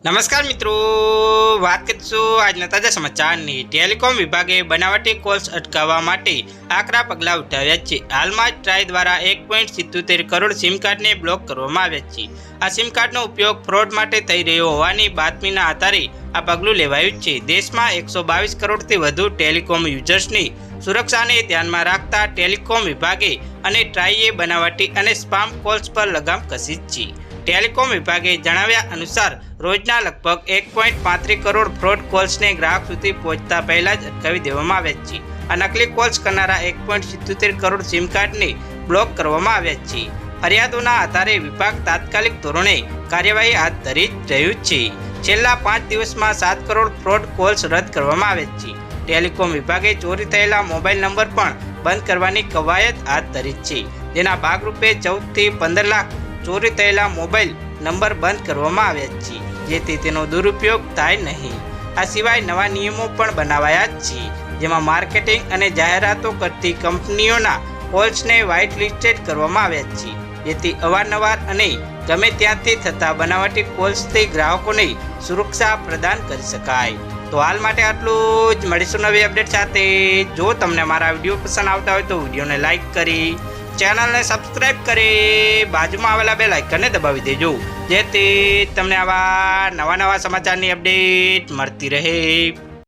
નમસ્કાર મિત્રો, વાત કરીશું આજના તાજા સમાચારની। ટેલિકોમ વિભાગે બનાવટી કોલ્સ અટકાવવા માટે આકરા પગલાં ઉઠાવ્યા છે। હાલમાં જ ટ્રાય દ્વારા 1.77 કરોડ સિમ કાર્ડને બ્લોક કરવામાં આવ્યા છે। આ સિમ કાર્ડનો ઉપયોગ ફ્રોડ માટે થઈ રહ્યો હોવાની બાતમીના આધારે આ પગલું લેવાયું છે। દેશમાં 122 કરોડથી વધુ ટેલિકોમ યુઝર્સની સુરક્ષાને ધ્યાનમાં રાખતા ટેલિકોમ વિભાગે અને ટ્રાઈએ બનાવટી અને સ્પામ કોલ્સ પર લગામ કસી છે। ટેલિકોમ વિભાગે જણાવ્યા અનુસાર રોજના લગભગ 1.35 કરોડ ફ્રોડ કોલ્સને ગ્રાહક સુધી પહોંચતા પહેલા જ અટકાવી દેવામાં આવ્યા છે। આ નકલી કોલ્સ કરનારા 1.77 કરોડ સિમ કાર્ડને બ્લોક કરવામાં આવ્યા છે। ફરિયાદોના આધારે વિભાગ તાત્કાલિક ધોરણે કાર્યવાહી હાથ ધરી રહ્યું છે। છેલ્લા 5 દિવસમાં 7 કરોડ ફ્રોડ કોલ્સ રદ કરવામાં આવ્યા છે। ટેલિકોમ વિભાગે ચોરી થયેલા મોબાઈલ નંબર પણ બંધ કરવાની કવાયત હાથ ધરી છે, જેના ભાગરૂપે 14 થી 15 લાખ ચોરી થયેલા મોબાઈલ નંબર બંધ કરવામાં આવ્યા છે, જેથી તેનો દુરુપયોગ થાય નહીં। આ સિવાય નવા નિયમો પણ બનાવાયા છે, જેમાં માર્કેટિંગ અને જાહેરાતો કરતી કંપનીઓના કોલ્સને વ્હાઇટ લિસ્ટેડ કરવામાં આવ્યા છે, જેથી અવારનવાર અને ગમે ત્યાંથી થતા બનાવટી કોલ્સથી ગ્રાહકોને સુરક્ષા પ્રદાન કરી શકાય। તો હાલ માટે આટલું જ, મળીશું નવી અપડેટ સાથે। જો તમને મારા વિડીયો પસંદ આવતા હોય તો વિડીયોને લાઇક કરી ચેનલને સબસ્ક્રાઇબ કરી બાજુમાં આવેલા બેલ આઇકનને દબાવી દેજો, જેથી તમને આવા નવા સમાચારની અપડેટ મળતી રહે।